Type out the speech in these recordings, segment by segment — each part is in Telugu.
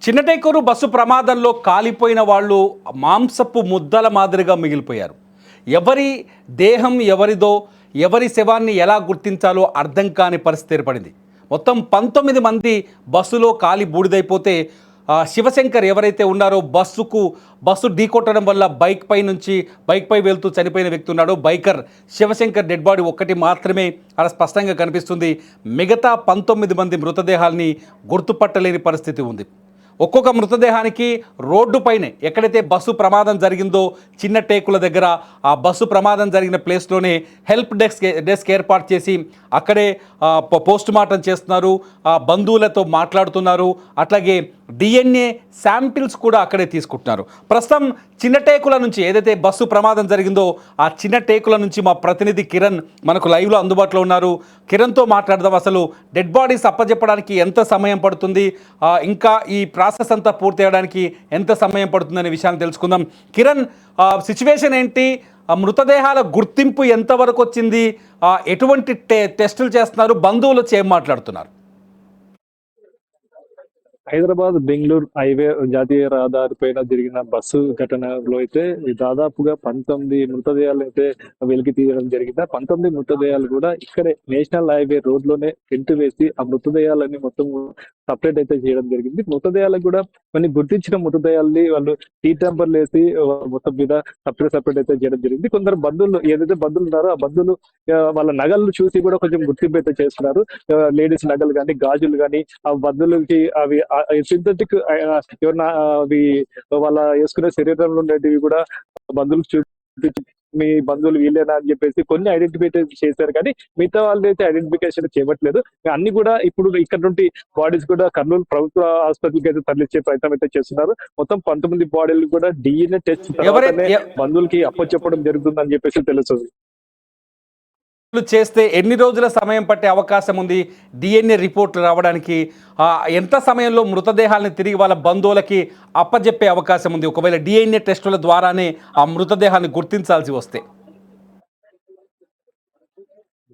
చిన్నటేకూరు బస్సు ప్రమాదంలో కాలిపోయిన వాళ్ళు మాంసపు ముద్దల మాదిరిగా మిగిలిపోయారు. ఎవరి దేహం ఎవరిదో, ఎవరి శవాన్ని ఎలా గుర్తించాలో అర్థం కాని పరిస్థితి ఏర్పడింది. మొత్తం 19 మంది బస్సులో కాలి బూడిదైపోతే శివశంకర్ ఎవరైతే ఉన్నారో బస్సు ఢీకొట్టడం వల్ల బైక్ పై వెళ్తూ చనిపోయిన వ్యక్తి ఉన్నాడో బైకర్ శివశంకర్ డెడ్ బాడీ ఒక్కటి మాత్రమే అలా స్పష్టంగా కనిపిస్తుంది. మిగతా 19 మంది మృతదేహాల్ని గుర్తుపట్టలేని పరిస్థితి ఉంది. ఒక్కొక్క మృతదేహానికి రోడ్డు పైనే ఎక్కడైతే బస్సు ప్రమాదం జరిగిందో చిన్న టేకుల దగ్గర ఆ బస్సు ప్రమాదం జరిగిన ప్లేస్లోనే హెల్ప్ డెస్క్ ఏర్పాటు చేసి అక్కడే పోస్ట్ మార్టం చేస్తున్నారు, బంధువులతో మాట్లాడుతున్నారు. అట్లాగే DNA శాంపిల్స్ కూడా అక్కడే తీసుకుంటున్నారు. ప్రస్తుతం చిన్న టేకుల నుంచి ఏదైతే బస్సు ప్రమాదం జరిగిందో ఆ చిన్న టేకుల నుంచి మా ప్రతినిధి కిరణ్ మనకు లైవ్లో అందుబాటులో ఉన్నారు. కిరణ్తో మాట్లాడదాం. అసలు డెడ్ బాడీస్ అప్పచెప్పడానికి ఎంత సమయం పడుతుంది, ఇంకా ఈ ప్రాసెస్ అంతా పూర్తి అయ్యడానికి ఎంత సమయం పడుతుందనే విషయాన్ని తెలుసుకుందాం. కిరణ్, సిచ్యువేషన్ ఏంటి? మృతదేహాల గుర్తింపు ఎంతవరకు వచ్చింది? ఎటువంటి టెస్టులు చేస్తున్నారు? బంధువులు ఏం మాట్లాడుతున్నారు? హైదరాబాద్ బెంగళూరు హైవే జాతీయ రహదారి పైన జరిగిన బస్సు ఘటనలో అయితే దాదాపుగా 19 మృతదేహాలు అయితే వెలికి తీయడం జరిగింది. 19 మృతదేహాలు కూడా ఇక్కడే నేషనల్ హైవే రోడ్ లోనే టెంట్ వేసి ఆ మృతదేహాలన్నీ మొత్తం సపరేట్ అయితే చేయడం జరిగింది. మృతదేహాలకు కూడా కొన్ని గుర్తించిన మృతదేహాలని వాళ్ళు టీ టెంపర్లు వేసి మొత్తం మీద సపరేట్ అయితే చేయడం జరిగింది. కొందరు బంధువులు ఏదైతే బంధువులు ఉన్నారో ఆ బంధువులు వాళ్ళ నగలు చూసి కూడా కొంచెం గుర్తింపు అయితే చేస్తున్నారు. లేడీస్ నగలు కానీ గాజులు కానీ ఆ బంధువులకి అవి సింథటిక్ ఏమన్నా అవి వాళ్ళ వేసుకునే శరీరంలో ఉండేటివి కూడా బంధువులకు చూపించి మీ బంధువులు వీళ్ళేనా అని చెప్పేసి కొన్ని ఐడెంటిఫై చేశారు. కానీ మిగతా వాళ్ళు అయితే ఐడెంటిఫికేషన్ చేయట్లేదు. అన్ని కూడా ఇప్పుడు ఇక్కడ నుండి బాడీస్ కూడా కర్నూలు ప్రభుత్వ ఆసుపత్రికి అయితే తరలించే ప్రయత్నం అయితే చేస్తున్నారు. మొత్తం 19 బాడీలు కూడా DNA టెస్ట్ బంధువులకి అప్పచెప్పడం జరుగుతుందని చెప్పేసి తెలుస్తుంది. చేస్తే ఎన్ని రోజుల సమయం పట్టే అవకాశం ఉంది DNA రిపోర్ట్ రావడానికి? ఎంత సమయంలో మృతదేహాలను తిరిగి వాళ్ళ బంధువులకి అప్పజెప్పే అవకాశం ఉంది ఒకవేళ DNA టెస్టుల ద్వారానే ఆ మృతదేహాన్ని గుర్తించాల్సి వస్తే?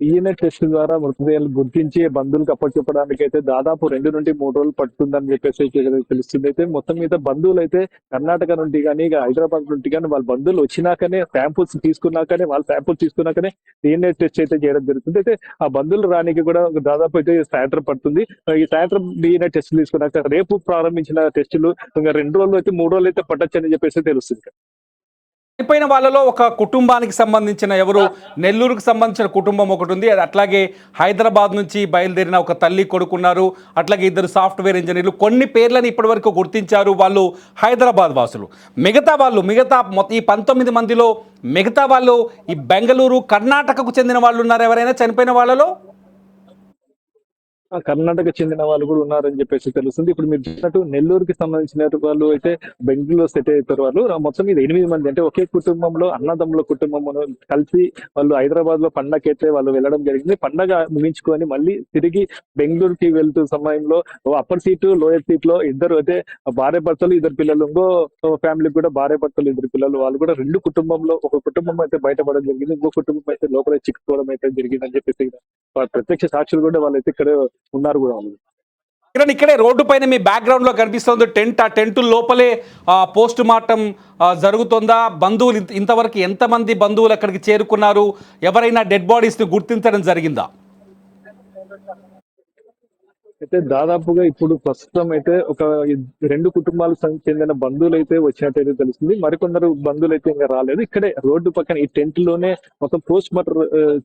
DNA టెస్ట్ ద్వారా మృతదేహాలు గుర్తించి బంధువులకు అప్పచెప్పడానికి అయితే దాదాపు 2 నుండి 3 రోజులు పడుతుందని చెప్పేసి తెలుస్తుంది. అయితే మొత్తం మీద బంధువులు అయితే కర్ణాటక నుండి కానీ హైదరాబాద్ నుండి కానీ వాళ్ళ బంధువులు వచ్చినాకనే శాంపుల్స్ తీసుకున్నాకనే DNA టెస్ట్ అయితే చేయడం జరుగుతుంది. అయితే ఆ బంధువులు రానికి కూడా దాదాపు అయితే సాయంత్రం పడుతుంది. ఈ సాయంత్రం DNA టెస్ట్ తీసుకున్నాక రేపు ప్రారంభించిన టెస్టులు ఇంకా 2 రోజులు అయితే 3 రోజులు అయితే పట్టొచ్చని చెప్పేసి తెలుస్తుంది. చనిపోయిన వాళ్ళలో ఒక కుటుంబానికి సంబంధించిన నెల్లూరుకు సంబంధించిన కుటుంబం ఒకటి ఉంది. అది అట్లాగే హైదరాబాద్ నుంచి బయలుదేరిన ఒక తల్లి కొడుకున్నారు. అట్లాగే 2 సాఫ్ట్వేర్ ఇంజనీర్లు. కొన్ని పేర్లను ఇప్పటివరకు గుర్తించారు, వాళ్ళు హైదరాబాద్ వాసులు. మిగతా ఈ 19 మందిలో మిగతా వాళ్ళు ఈ బెంగళూరు కర్ణాటకకు చెందిన వాళ్ళు ఉన్నారు ఎవరైనా చనిపోయిన వాళ్ళలో? కర్ణాటక చెందిన వాళ్ళు కూడా ఉన్నారని చెప్పేసి తెలుస్తుంది. ఇప్పుడు మీరు చూసినట్టు నెల్లూరుకి సంబంధించిన వాళ్ళు అయితే బెంగళూరులో సెట్ అవుతారు. వాళ్ళు మొత్తం మీద 8 మంది అంటే ఒకే కుటుంబంలో అన్నదమ్ముల కుటుంబం కలిసి వాళ్ళు హైదరాబాద్ లో పండగకైతే వాళ్ళు వెళ్ళడం జరిగింది. పండగ ముగించుకొని మళ్ళీ తిరిగి బెంగళూరుకి వెళ్తున్న సమయంలో అప్పర్ సీటు లోయర్ సీట్ లో ఇద్దరు అయితే భార్య భర్తలు 2 పిల్లలు, ఇంకో ఫ్యామిలీకి కూడా భార్య భర్తలు 2 పిల్లలు, వాళ్ళు కూడా 2 కుటుంబంలో ఒక కుటుంబం అయితే బయటపడడం జరిగింది, ఇంకో కుటుంబం అయితే లోపల చిక్కుకోవడం అయితే జరిగిందని చెప్పేసి ప్రత్యక్ష సాక్షులు కూడా వాళ్ళైతే ఇక్కడ ఉన్నారు కూడా. ఇక్కడే రోడ్డు పైన మీ బ్యాక్గ్రౌండ్ లో కనిపిస్తుంది టెంట్. ఆ టెంట్ లోపలే పోస్ట్ మార్టం జరుగుతుందా? బంధువులు ఇంతవరకు ఎంతమంది బంధువులు అక్కడికి చేరుకున్నారు? ఎవరైనా డెడ్ బాడీస్ ని గుర్తించడం జరిగిందా? అయితే దాదాపుగా ఇప్పుడు ప్రస్తుతం అయితే ఒక 2 కుటుంబాలకు చెందిన బంధువులు అయితే వచ్చినట్టయితే తెలుస్తుంది. మరికొందరు బంధువులు అయితే ఇంకా రాలేదు. ఇక్కడే రోడ్డు పక్కన ఈ టెంట్ లోనే మొత్తం పోస్ట్ మార్టం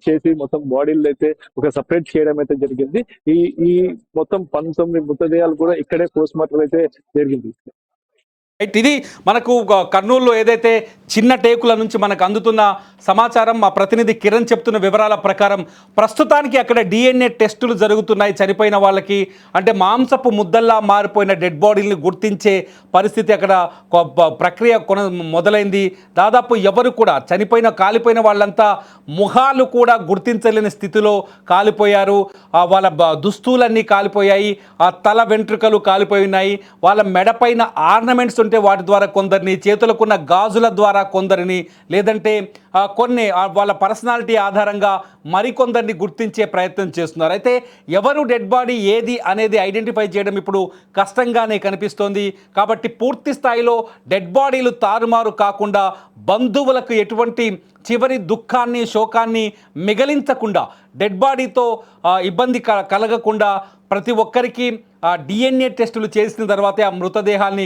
చేసి మొత్తం బాడీలు అయితే ఒక సపరేట్ చేయడం అయితే జరిగింది. ఈ ఈ మొత్తం 19 మృతదేహాలు కూడా ఇక్కడే పోస్ట్ మార్టం అయితే జరిగింది. ఇది మనకు కర్నూలులో ఏదైతే చిన్న టేకుల నుంచి మనకు అందుతున్న సమాచారం, మా ప్రతినిధి కిరణ్ చెప్తున్న వివరాల ప్రకారం ప్రస్తుతానికి అక్కడ DNA టెస్టులు జరుగుతున్నాయి చనిపోయిన వాళ్ళకి. అంటే మాంసపు ముద్దల్లా మారిపోయిన డెడ్ బాడీని గుర్తించే పరిస్థితి అక్కడ ప్రక్రియ మొదలైంది. దాదాపు ఎవరు కూడా కాలిపోయిన వాళ్ళంతా ముఖాలు కూడా గుర్తించలేని స్థితిలో కాలిపోయారు. వాళ్ళ దుస్తులన్నీ కాలిపోయాయి, ఆ తల వెంట్రుకలు కాలిపోయి ఉన్నాయి, వాళ్ళ మెడపైన ఆర్నమెంట్స్ ఉంటే వాటి ద్వారా కొందరిని, చేతులకున్న గాజుల ద్వారా కొందరిని, లేదంటే కొన్ని వాళ్ళ పర్సనాలిటీ ఆధారంగా మరికొందరిని గుర్తించే ప్రయత్నం చేస్తున్నారు. అయితే ఎవరు డెడ్ బాడీ ఏది అనేది ఐడెంటిఫై చేయడం ఇప్పుడు కష్టంగానే కనిపిస్తోంది. కాబట్టి పూర్తి స్థాయిలో డెడ్ బాడీలు తారుమారు కాకుండా బంధువులకు ఎటువంటి చివరి దుఃఖాన్ని శోకాన్ని మిగలించకుండా డెడ్ బాడీతో ఇబ్బంది కలగకుండా ప్రతి ఒక్కరికి డిఎన్ఏ టెస్టులు చేసిన తర్వాతే ఆ మృతదేహాల్ని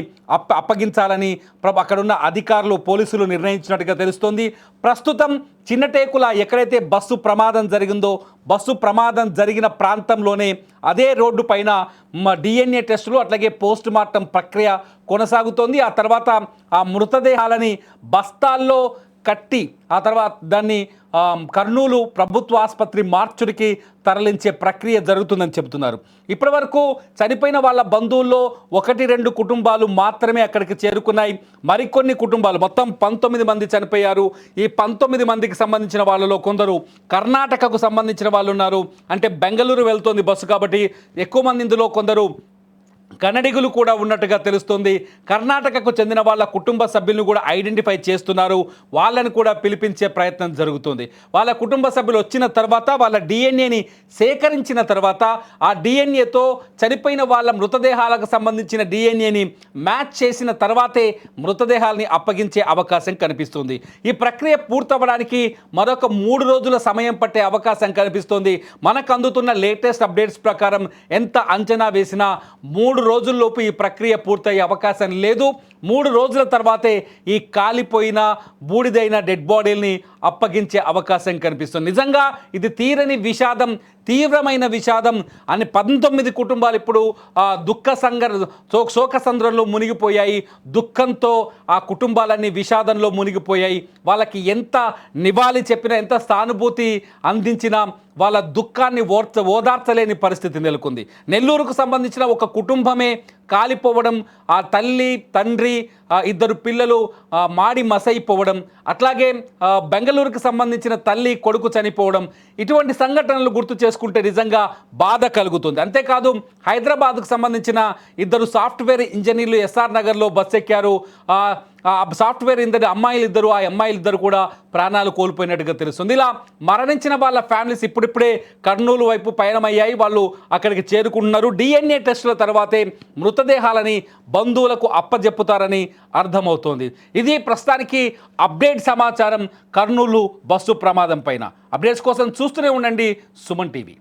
అప్పగించాలని అక్కడున్న అధికారులు పోలీసులు నిర్ణయించినట్టుగా తెలుస్తోంది. ప్రస్తుతం చిన్నటేకుల ఎక్కడైతే బస్సు ప్రమాదం జరిగిందో బస్సు ప్రమాదం జరిగిన ప్రాంతంలోనే అదే రోడ్డు పైన డిఎన్ఏ టెస్టులు అట్లాగే పోస్ట్ మార్టం ప్రక్రియ కొనసాగుతోంది. ఆ తర్వాత ఆ మృతదేహాలని బస్తాల్లో కట్టి ఆ తర్వాత దాన్ని కర్నూలు ప్రభుత్వ ఆసుపత్రి మార్చుడికి తరలించే ప్రక్రియ జరుగుతుందని చెబుతున్నారు. ఇప్పటి వరకు చనిపోయిన వాళ్ళ బంధువుల్లో 1-2 కుటుంబాలు మాత్రమే అక్కడికి చేరుకున్నాయి. మరికొన్ని కుటుంబాలు మొత్తం 19 మంది చనిపోయారు. ఈ 19 మందికి సంబంధించిన వాళ్ళలో కొందరు కర్ణాటకకు సంబంధించిన వాళ్ళు ఉన్నారు. అంటే బెంగళూరు వెళ్తోంది బస్సు కాబట్టి ఎక్కువ మంది ఇందులో కొందరు కన్నడిగులు కూడా ఉన్నట్టుగా తెలుస్తుంది. కర్ణాటకకు చెందిన వాళ్ళ కుటుంబ సభ్యులను కూడా ఐడెంటిఫై చేస్తున్నారు. వాళ్ళని కూడా పిలిపించే ప్రయత్నం జరుగుతుంది. వాళ్ళ కుటుంబ సభ్యులు వచ్చిన తర్వాత వాళ్ళ డిఎన్ఏని సేకరించిన తర్వాత ఆ డిఎన్ఏతో చనిపోయిన వాళ్ళ మృతదేహాలకు సంబంధించిన డిఎన్ఏని మ్యాచ్ చేసిన తర్వాతే మృతదేహాలని అప్పగించే అవకాశం కనిపిస్తుంది. ఈ ప్రక్రియ పూర్తవడానికి మరొక 3 రోజుల సమయం పట్టే అవకాశం కనిపిస్తుంది. మనకు అందుతున్న లేటెస్ట్ అప్డేట్స్ ప్రకారం ఎంత అంచనా వేసినా 3 రోజుల్లోపు ఈ ప్రక్రియ పూర్తయ్యే అవకాశం లేదు. 3 రోజుల తర్వాతే ఈ కాలిపోయిన బూడిదైన డెడ్ బాడీల్ని అప్పగించే అవకాశం కనిపిస్తుంది. నిజంగా ఇది తీరని విషాదం, తీవ్రమైన విషాదం అని 19 కుటుంబాలు ఇప్పుడు శోక సంద్రంలో మునిగిపోయాయి. దుఃఖంతో ఆ కుటుంబాలన్నీ విషాదంలో మునిగిపోయాయి. వాళ్ళకి ఎంత నివాళి చెప్పినా ఎంత సానుభూతి అందించినా వాళ్ళ దుఃఖాన్ని ఓదార్చలేని పరిస్థితి నెలకొంది. నెల్లూరుకు సంబంధించిన ఒక కుటుంబమే కాలిపోవడం, ఆ తల్లి తండ్రి 2 పిల్లలు మాడి మసైపోవడం, అట్లాగే బెంగళూరుకు సంబంధించిన తల్లి కొడుకు చనిపోవడం, ఇటువంటి సంఘటనలు గుర్తు చేసుకుంటే నిజంగా బాధ కలుగుతుంది. అంతేకాదు హైదరాబాద్కు సంబంధించిన 2 సాఫ్ట్వేర్ ఇంజనీర్లు ఎస్ఆర్ నగర్లో బస్ ఎక్కారు. సాఫ్ట్వేర్ అమ్మాయిలు ఇద్దరు కూడా ప్రాణాలు కోల్పోయినట్టుగా తెలుస్తుంది. ఇలా మరణించిన వాళ్ళ ఫ్యామిలీస్ ఇప్పుడిప్పుడే కర్నూలు వైపు పయనమయ్యాయి. వాళ్ళు అక్కడికి చేరుకుంటున్నారు. డిఎన్ఏ టెస్టుల తర్వాతే మృతదేహాలని బంధువులకు అప్పజెప్పుతారని అర్థమవుతోంది. ఇది ప్రస్తుతానికి అప్డేట్ సమాచారం కర్నూలు బస్సు ప్రమాదం పైన. అప్డేట్స్ కోసం చూస్తూనే ఉండండి సుమన్ టీవీ.